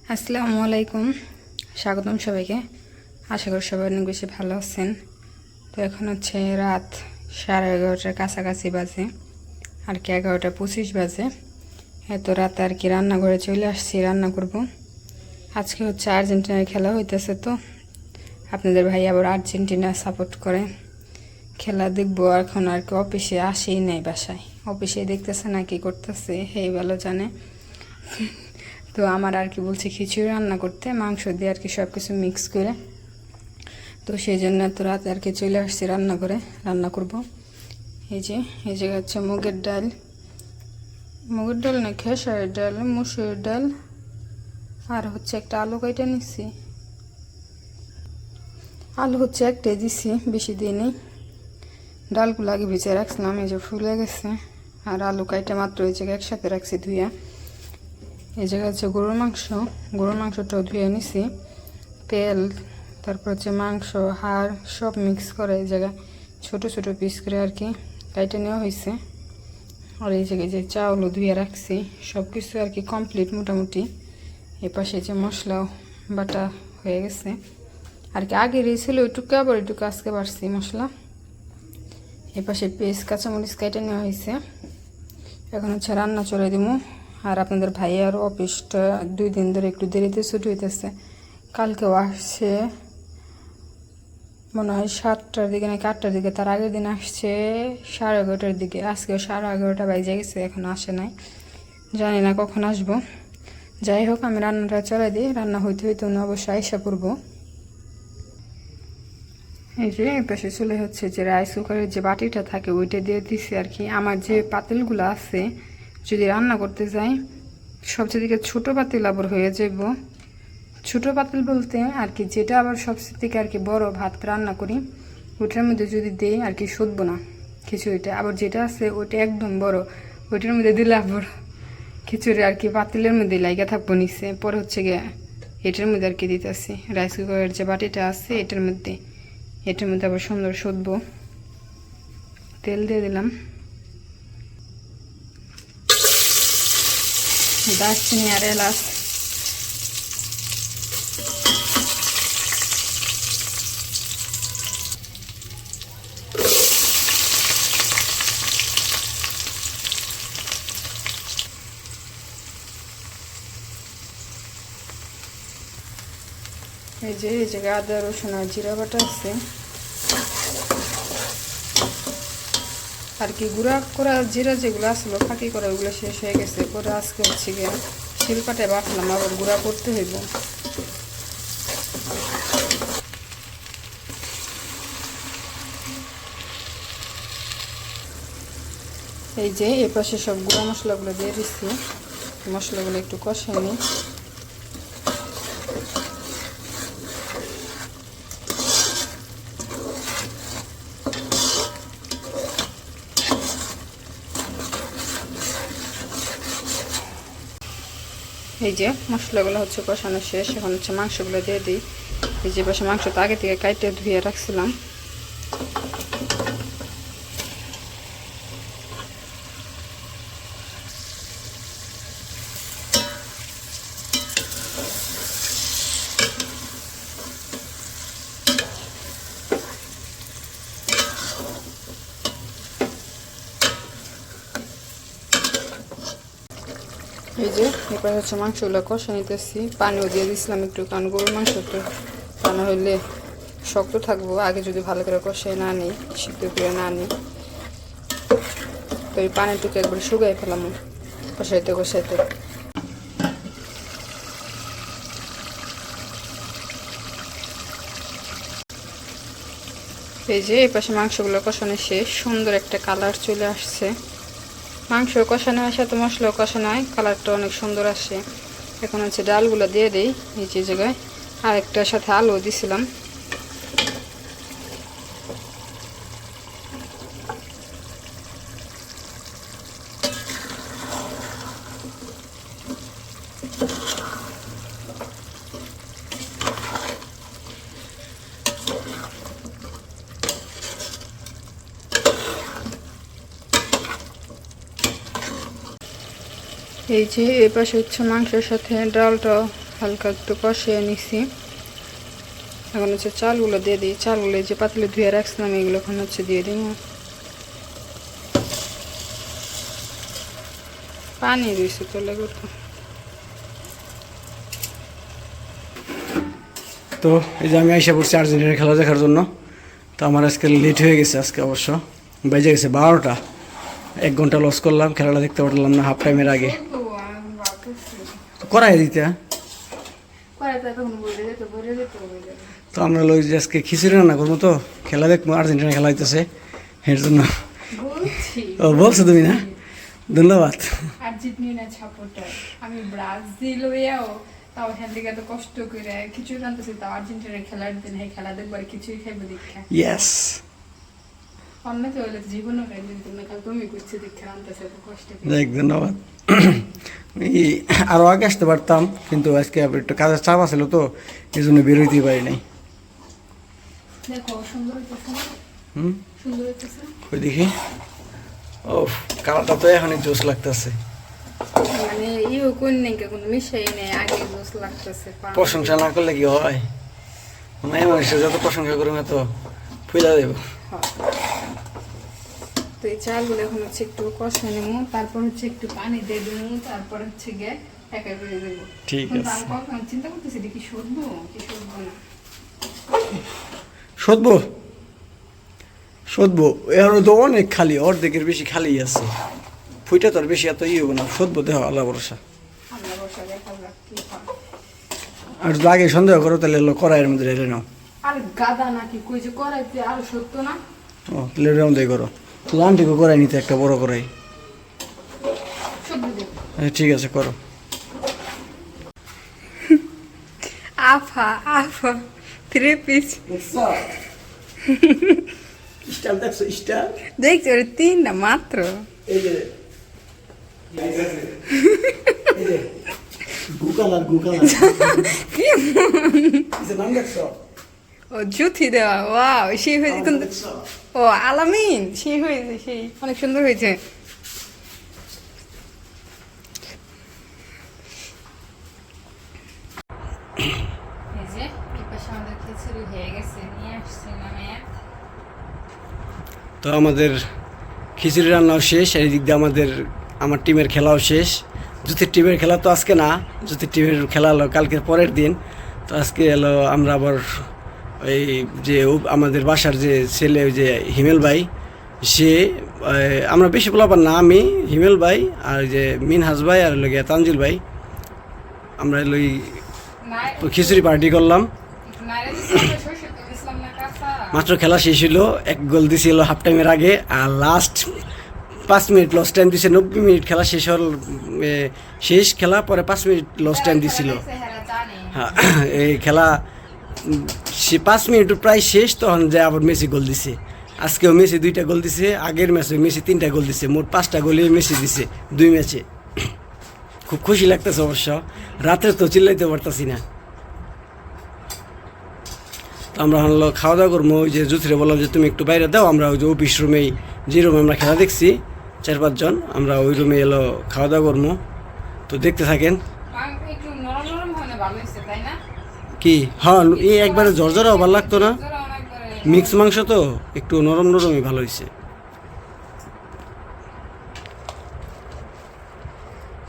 আসসালামু আলাইকুম, স্বাগতম সবাইকে। আশা করি সবাই অনেক বেশি ভালো আছেন। তো এখন হচ্ছে রাত 11:30 কাছাকাছি বাজে, আর কি 11:25 বাজে। এত রাতে আর কি রান্নাঘরে চলে আসছি, রান্না করব। আজকে হচ্ছে আর্জেন্টিনার খেলা হইতেছে, তো আপনাদের ভাই আবার আর্জেন্টিনা সাপোর্ট করে, খেলা দেখবো। এখন আর কি অফিসে আসেই নেই, বাসায় অফিসে দেখতেছে না কি করতেছে, এই ভালো জানে। তো আমার আর কি বলছে খিচুড়ি রান্না করতে, মাংস দিয়ে আর কি সব কিছু মিক্স করে। তো সেই জন্য এত রাতে আর কি চলে আসছি রান্না করে, রান্না করব। এই যে হচ্ছে মুগের ডাল না, খেসারের ডাল, মুসুরের ডাল, আর হচ্ছে একটা আলু কেটে নিচ্ছি। আলু হচ্ছে একটাই দিছি, বেশি দিইনি। ডালগুলো আগে ভিজে রাখছিলাম, এই যে ফুলে গেছে। আর আলু কাইটে মাত্র এই জায়গায় একসাথে রাখছি ধুইয়া। এই জায়গায় হচ্ছে গরুর মাংসটাও ধুয়ে নিছি। তেল, তারপর হচ্ছে মাংস, হাড় সব মিক্স করে এই জায়গায় ছোট ছোট পিস করে আর কি কাইটে নেওয়া হয়েছে। আর এই জায়গায় যে চাউলও ধুয়ে রাখছি, সব কিছু আর কি কমপ্লিট মোটামুটি। এ পাশে যে মশলাও বাটা হয়ে গেছে আর কি, আগের ছিল ওইটুকু, আবার ওইটুকু আজকে বাড়ছি মশলা। এ পাশে পেঁয়াজ কাঁচামরিচ কেটে নেওয়া হয়েছে। এখন হচ্ছে রান্না চলে দিব। আর আপনাদের ভাইয়ার অফিসটা 2 দিন ধরে একটু দেরিতে ছুটি হইতেছে। কালকেও আসছে মনে হয় 7টার দিকে নাকি 8টার দিকে, তার আগের দিন আসছে 11:30টার দিকে। আজকেও 11:30 বাজে গেছে, এখন আসে নাই, জানি না কখন আসবো। যাই হোক, আমি রান্নাটা চলে দিই, রান্না হইতে হইতে উনি অবশ্যই আইসা পড়বো। এই যে পাশে চলে হচ্ছে যে রাইস কুকারের যে বাটিটা থাকে ওইটা দিয়ে দিছি আর কি। আমার যে পাতিলগুলো আছে, যদি রান্না করতে যাই সবচেয়ে দিকে ছোটো পাতিল আবার হয়ে যাব। ছোটো পাতিল বলতে আর কি যেটা আবার সবচেয়ে থেকে আর কি বড় ভাত রান্না করি, ওইটার মধ্যে যদি দিই আর কি শুধবো না খিচুড়িটা। আবার যেটা আছে ওইটা একদম বড়, ওইটার মধ্যে দিলে আবার খিচুড়ি আর কি পাতিলের মধ্যে লাইগা থাকবো নিচে। পরে হচ্ছে গিয়ে এটার মধ্যে আর কি দিতেছি, রাইস কুকারের যে বাটিটা আছে এটার মধ্যে আবার সুন্দর শুধবো। তেল দিয়ে দিলাম, দারচিনি আর এলাচ। এই জায়গায় আদা রসুন আর জিরা বাটা আছে আর কি। গুঁড়া করা জিরা যেগুলো আসলো ফাঁকি করা ওগুলো শেষ হয়ে গেছে। পরে আজকে হচ্ছে গিয়ে শিলপাটায় বাটলাম, আবার গুঁড়া করতে হইব। এই যে এ পাশে সব গুঁড়া মশলাগুলো দিয়ে দিচ্ছি, মশলাগুলো একটু কষাই নিই। এই যে মশলাগুলো হচ্ছে কষানো শেষ, এখন হচ্ছে মাংসগুলো দিয়ে দিই। এই যে পাশে মাংস তো আগে থেকে কাইটে ধুয়ে রাখছিলাম। এই যে এবার হচ্ছে মাংসগুলো কষা নিতেছি, পানিও দিয়ে দিছিলাম একটু, কারণ গরুর মাংস তো রান্না হইলে শক্ত থাকবো। আগে যদি ভালো করে কষাই না নিই, সিদ্ধ করে না নিই, তো এই পানিটুকু একবার শুকাই ফেলাম কষাইতে কষাইতে। এই যে এই পাশে মাংসগুলো কষানো শেষ, সুন্দর একটা কালার চলে আসছে। মাংস কষানো হয় সাথে মশলা কষানো হয়, কালারটা অনেক সুন্দর আসে। এখন হচ্ছে ডালগুলো দিয়ে দিই এই যে জায়গায়, আর একটার সাথে আলু দিছিলাম। এই যে এই পাশে হচ্ছে মাংসের সাথে ডালটা হালকা একটু কষিয়ে নিছি। এখন হচ্ছে চালগুলো দিয়ে দিই। চালগুলো যে পাতলে ধুয়ে রাখছিলাম এগুলো এখন হচ্ছে দিয়ে দিব। পানি দিয়েছি তো লেগে তো এই যে আমি আইসা পড়ছি আর্জেন্টিনার খেলা দেখার জন্য। তো আমার আজকে লেট হয়ে গেছে, আজকে অবশ্য বেজে গেছে 12টা। 1 ঘন্টা লস করলাম, খেলাটা দেখতে পারলাম না হাফ টাইমের আগে। করাই দিতে তো আমরা লোক যে আজকে খিচুড়ি রান্না করবো, তো খেলা দেখবো, আর্জেন্টিনা খেলা হইতেছে এর জন্য। ও বলছো তুমি না, ধন্যবাদ। আর্জেন্টিনা সাপোর্টার আমি, ব্রাজিল হইয়াও তাও হ্যান্ডিকে এত কষ্ট করে খিচুড়ি রান্তেছি, তাও আর্জেন্টিনার খেলার দিন খেলা দেখবো আর খিচুড়ি খাইবো দীক্ষা। ইয়েস, অন্য তো হলে জীবনও খাইলে তুমি খালি তুমি করছি দীক্ষা রান্তেছে এত কষ্ট করে। দেখ ধন্যবাদ। আরো আগে আসতে পারতাম, কিন্তু আজকে একটু কাজের চাপ আছিল, তো এই জন্য বেরোইতে পারি নাই। দেখো সুন্দর হইতেছে না? সুন্দর হইতেছে। ওই দেখি, ও কালারটা তো এখনই জোস লাগতেছে। মানে ইও কোন নেই কোনো মিশাই নেই, আগে জোস লাগতেছে। প্রশংসা না করলে কি হয়? মানে মানুষের যত প্রশংসা করবে তত ফুলা দেব। তো এই চালগুলো এখন হচ্ছে একটু কষে নেবো, তারপর হচ্ছে একটু পানি দিয়ে দেবো, তারপর হচ্ছে গিয়ে একা করে দেবো। ঠিক আছে। চিন্তা করতেছি এটা কি সরবো কি সরবো না। সদবো সদবো, এর তো অনেক খালি, অর্ধেকের বেশি খালি আছে। ফুইটা তো আর বেশি এত ইয়ে হবো না, সদবো দেহ আল্লাহ ভরসা। আল্লাহ বর্ষা দেখা যাক কি হয়। আর যদি আগে সন্দেহ করো তাহলে কড়াইয়ের মধ্যে রেলে নাও। আর গাদা নাকি কই যে করাইতে আর সত্য না। ও তাহলে এর মধ্যে করো। লানটিকে করাই নিতে একটা বড় করাই। সত্যি দেব। ঠিক আছে করো। আফা আফা 3 পিস স্টার দেখছো স্টার? দেখছি ওর 3টা মাত্র। এই যে গুকালার কি নাম দেখছো? ও জুথি দেওয়া, ওয়াও সেই হয়েছে কিন্তু। ও আলামিন সেই হয়েছে, সেই অনেক সুন্দর হয়েছে। এই যে কি পাশে আমাদের খিচুড়ি হয়ে গেছে, নিয়ে আসছি নামে। তো আমাদের খিচুড়ি রান্নাও শেষ, আর এই দিক দিয়ে আমার টিমের খেলাও শেষ। জ্যোতির টিমের খেলা তো আজকে না, জ্যোতির টিমের খেলা হলো কালকের পরের দিন। তো আজকে এলো আমরা আবার ওই যে আমাদের বাসার যে ছেলে, ওই যে হিমেল ভাই, সে আমরা বেশি বলাবার না, আমি হিমেল ভাই আর যে মিনহাজ ভাই আর লোক তানজিল ভাই, আমরা ওই খিচুড়ি পার্টি করলাম। মাত্র খেলা শেষ হলো, 1 গোল দিছিল হাফ টাইমের আগে, আর লাস্ট 5 মিনিট লস টাইম দিছে। 90 মিনিট খেলা শেষ হল, শেষ খেলা পরে 5 মিনিট লস টাইম দিছিল। হ্যাঁ, এই খেলা 5 মিনিট প্রায় শেষ, তখন যে আবার মেসি গোল দিছে। আজকেও মেসি 2টা গোল দিছে, আগের ম্যাচে মেসি 3টা গোল দিছে, মোট 5টা গোলই মেসি দিছে 2 ম্যাচে। খুব খুশি লাগতেছে অবশ্য, রাত্রে তো চিল্লাইতে পারতাছি না। আমরা হলো খাওয়া দাওয়া করবো। ওই যে জুথিরে বললাম যে তুমি একটু বাইরে দাও, আমরা ওই যে অফিস রুমেই, যে রুমে আমরা খেলা দেখছি 4-5 জন, আমরা ওই রুমে এলো খাওয়া দাওয়া করবো। তো দেখতে থাকেন। কি হ্যাঁ, এই একবারে ঝরঝরাও ভালো লাগতো না, মিক্স মাংস তো একটু নরম নরমই ভালো হয়েছে।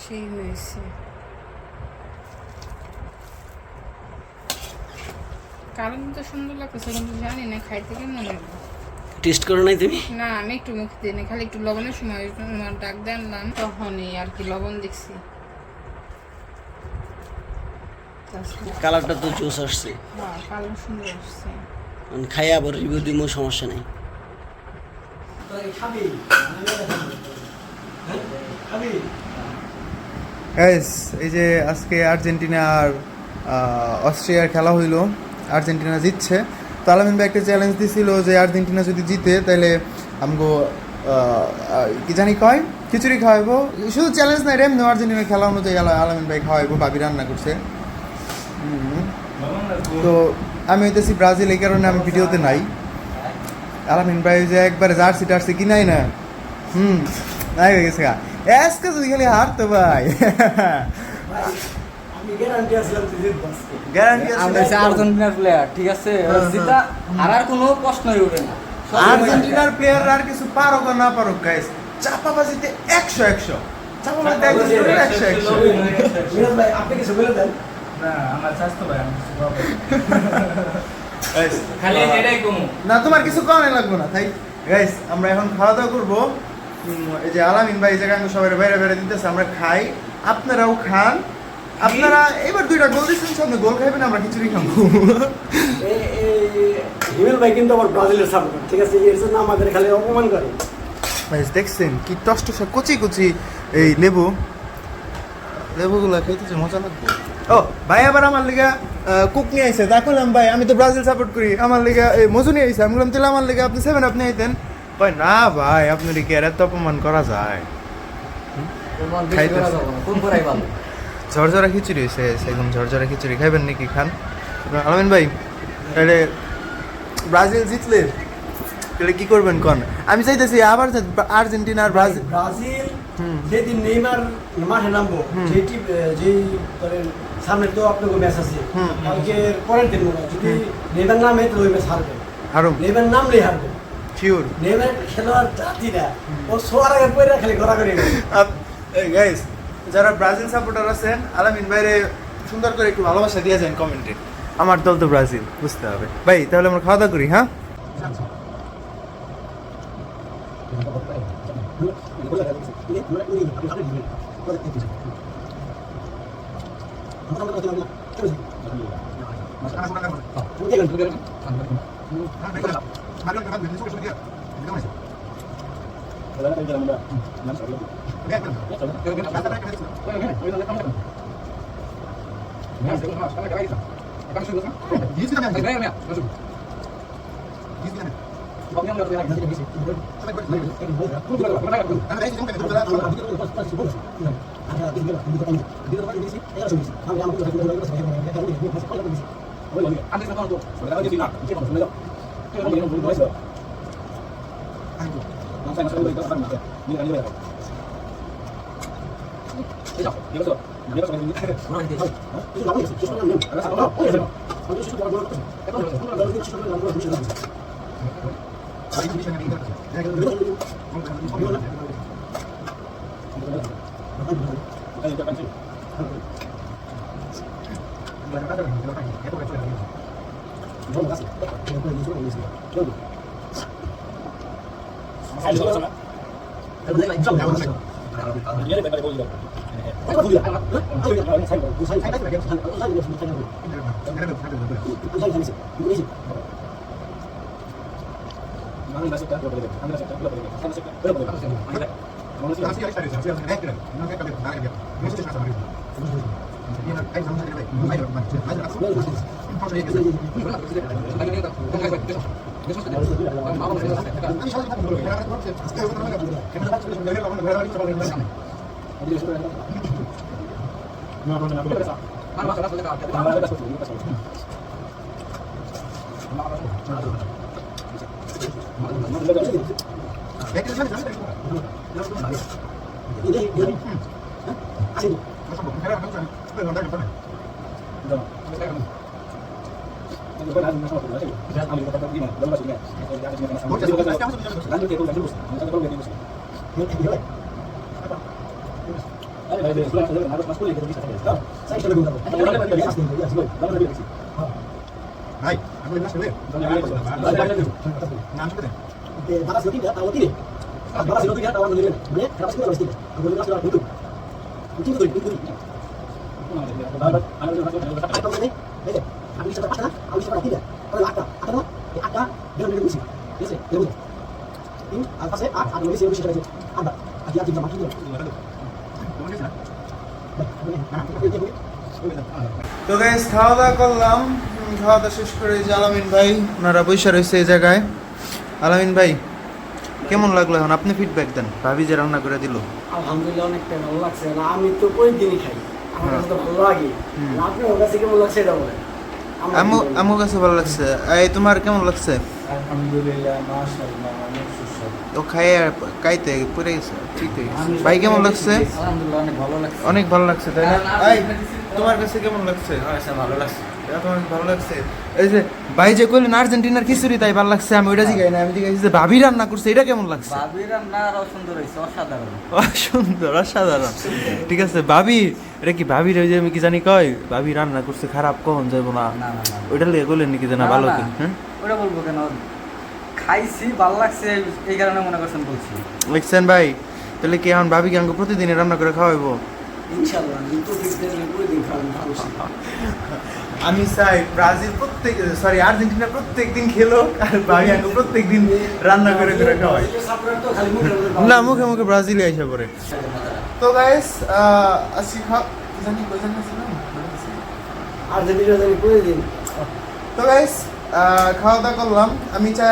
সেই হয়েছে। কারণ তো সুন্দর লাগতেছে, কিন্তু জানি না খাইতে কেমন লাগবে। টেস্ট করো নাই তুমি? না, আমি একটু মুখ দিই না, খালি একটু লবণের সময় ডাক দিয়ে আনলাম, তখনই আর কি লবণ দেখছি। কালারটা তো জোস আসছে, হ্যাঁ কালার সুন্দর আসছে। খাই আবার রিভিউ দিব, সমস্যা নেই। গাইস, এই যে আজকে আর্জেন্টিনা আর অস্ট্রিয়ার খেলা হইলো, আর্জেন্টিনা জিতছে। তো আলামিন ভাই একটা চ্যালেঞ্জ দিছিল যে আর্জেন্টিনা যদি জিতে তাহলে আমগো কি জানি কয় খিচুড়ি খাওয়াইবো। শুধু চ্যালেঞ্জ নাই রে, এমনি আর্জেন্টিনার খেলা অনুযায়ী আলামিন ভাই খাওয়াইবো, ভাবি রান্না করছে। তো আমি হইতেছি ব্রাজিল, এই কারণে আমি ভিডিওতে নাই। আলামিন ভাই যে একবারে জার্সি টার্সি কিনাই না, নাই হয়ে গেছে। আজকে যদি খালি হারতো ভাই আমি গ্যারান্টি আসলাম তুই জিতবি আজকে। গ্যারান্টি আমরা হচ্ছে আর্জেন্টিনার প্লেয়ার, ঠিক আছে? জিতা হারার কোনো প্রশ্নই ওঠে না। আর্জেন্টিনার প্লেয়ার আর কিছু পারুক আর না পারুক গাইস, চাপাবাজিতে 100 চাপাবাজিতে 100 মিরাজ ভাই আপনি কিছু বলে দেন। না, আমার স্বাস্থ্য ভাই, আমি কিছু বলবো না। Guys, খালি এটাই কমু। না তোমার কিছু কমে লাগবে না তাই গাইস, আমরা এখন খাওয়া দাওয়া করবো। এই যে আলামিন ভাই এই জায়গায় আমি সবাই বাইরে বাইরে দিতেছে, আমরা খাই, আপনারাও খান। আপনারা এবার 2টা গোল দিচ্ছেন, সামনে গোল খাইবেন, আমরা খিচুড়ি খাবো। হিমেল ভাই কিন্তু আমার ব্রাজিলের সাপোর্টার, ঠিক আছে? এর জন্য আমাদের খালি অপমান করে। গাইস দেখছেন কি টসটসা কচি কচি এই লেবুগুলো খাইতেছে, মজা লাগবে। ও ভাই আবার আমার লিগা কুক নিয়ে আইছে, দেখলাম ভাই আমি তো ব্রাজিল সাপোর্ট করি, আমার লিগা এই মজু নিয়ে আইছে। আমি বললাম তাহলে আমার লিগা আপনি 7 আপনি আইতেন। ভাই না ভাই, আপনার কি আর এত অপমান করা যায়? খাইতেছে। কোন পড়াই ভালো? ঝরঝরা খিচুড়ি হয়েছে, একদম ঝরঝরা খিচুড়ি। খাইবেন নাকি? খান। আলামিন ভাই তাহলে ব্রাজিল জিতলে তাহলে কি করবেন কোন? আমি চাইতেছি আবার আর্জেন্টিনা আর ব্রাজিল যেদিন নেইমার মাঠে নামবো, যেটি যেই ধরেন সামনে তো আপনাকে ম্যাচ আছে, কালকে পরের দিন মনে হয় যদি নেইমার নামে তো ওই ম্যাচ হারবে। হারুম নেইমার নামলেই হারবে। শিওর। নেইমার খেলোয়াড় জাতিরা ও শোয়ার আগে পয়রা খালি ঘোরাঘুরি করে। গাইস যারা ব্রাজিল সাপোর্টার আছেন, আলামিন ভাইরে সুন্দর করে একটু ভালোবাসা দিয়ে যান কমেন্টে। আমার দল তো ব্রাজিল, বুঝতে হবে ভাই। তাহলে আমরা খাওয়া দাওয়া করি, হ্যাঁ? তো গাইস খাওয়া দাওয়া করলাম, খাওয়া দাওয়া শেষ করে যে আলামিন ভাই ওনারা বসে রয়েছে এই জায়গায়। আলামিন ভাই কেমন লাগলো? এখন আপনি ফিডব্যাক দেন। ভাবি যে রান্না করে দিল, আলহামদুলিল্লাহ অনেকটা ভালো লাগছে। না আমি তো প্রতিদিনই খাই, আমার কাছে তো ভালো লাগে। আপনার কাছে কেমন লাগছে এটা বলেন। আমার কাছে ভালো লাগছে। এই তোমার কেমন লাগছে? আলহামদুলিল্লাহ, মাশাআল্লাহ, অনেক সুস্বাদু। ও খাইয়ে কাইতে পড়ে গেছে ঠিক হয়ে গেছে ভাই কেমন লাগছে আলহামদুলিল্লাহ অনেক ভালো লাগছে। অনেক ভালো লাগছে তাই না আর ভাই আপনি- তোমার কাছে কেমন লাগছে ভালো লাগছে। এটা তোমার কাছে ভালো লাগছে এই যে ভাই যে কইলেন আর্জেন্টিনার খিচুড়ি তাই ভালো লাগছে আমি ওইটা জিগাই না আমি জিগাইছি যে ভাবি রান্না করছে এটা কেমন লাগছে ভাবির রান্না আরো সুন্দর হয়েছে, অসাধারণ। সুন্দর অসাধারণ ঠিক আছে ভাবি এটা কি ভাবির ওই যে আমি কি জানি কয় ভাবি রান্না করছে খারাপ কখন যাইবো না না না না ওইটা লিয়ে কইলেন নাকি যে না ভালো কি হ্যাঁ ওটা বলবো কেন, খাইছি ভালো লাগছে এই কারণে মনে করছেন বলছি। লিখছেন ভাই তাহলে কি এখন ভাবি কি আমাকে প্রতিদিন রান্না করে খাওয়াইবো ইনশাআল্লাহ কিন্তু প্রতিদিন খাওয়াবেন ভালো আমি চাই ব্রাজিল আর্জেন্টিনা প্রত্যেক দিন খেলো আর ভাবি আমাকে প্রত্যেক দিন রান্না করে করে খাওয়াই না মুখে মুখে ব্রাজিলে আইসা পড়ে তো গাইস আজকে জানি কই জানি ছিলাম আর্জেন্টিনা জানি প্রতিদিন তো গাইস খাওয়া দাওয়া করলাম আমি চাই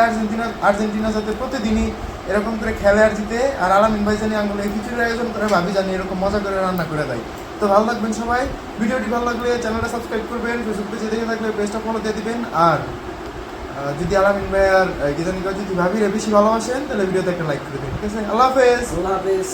আর্জেন্টিনা যাতে প্রতিদিনই এরকম করে খেলে আর জিতে আর আলামিন ভাই জানি আঙ্গুলে খিচুড়ির আয়োজন করে ভাবি জানি এরকম মজা করে রান্না করে দেয় তো ভালো লাগবেন সবাই ভিডিওটি ভালো লাগলে চ্যানেলটা সাবস্ক্রাইব করবেন ফেসবুক পেজে দেখে থাকলে পেজটা ফলো দিয়ে দিবেন আর যদি আলামিন ভাই আর কি জানি যদি ভাবিরে বেশি ভালোবাসেন তাহলে ভিডিওতে একটা লাইক করে দিন ঠিক আছে আল্লাহ হাফেজ আল্লাহ হাফেজ।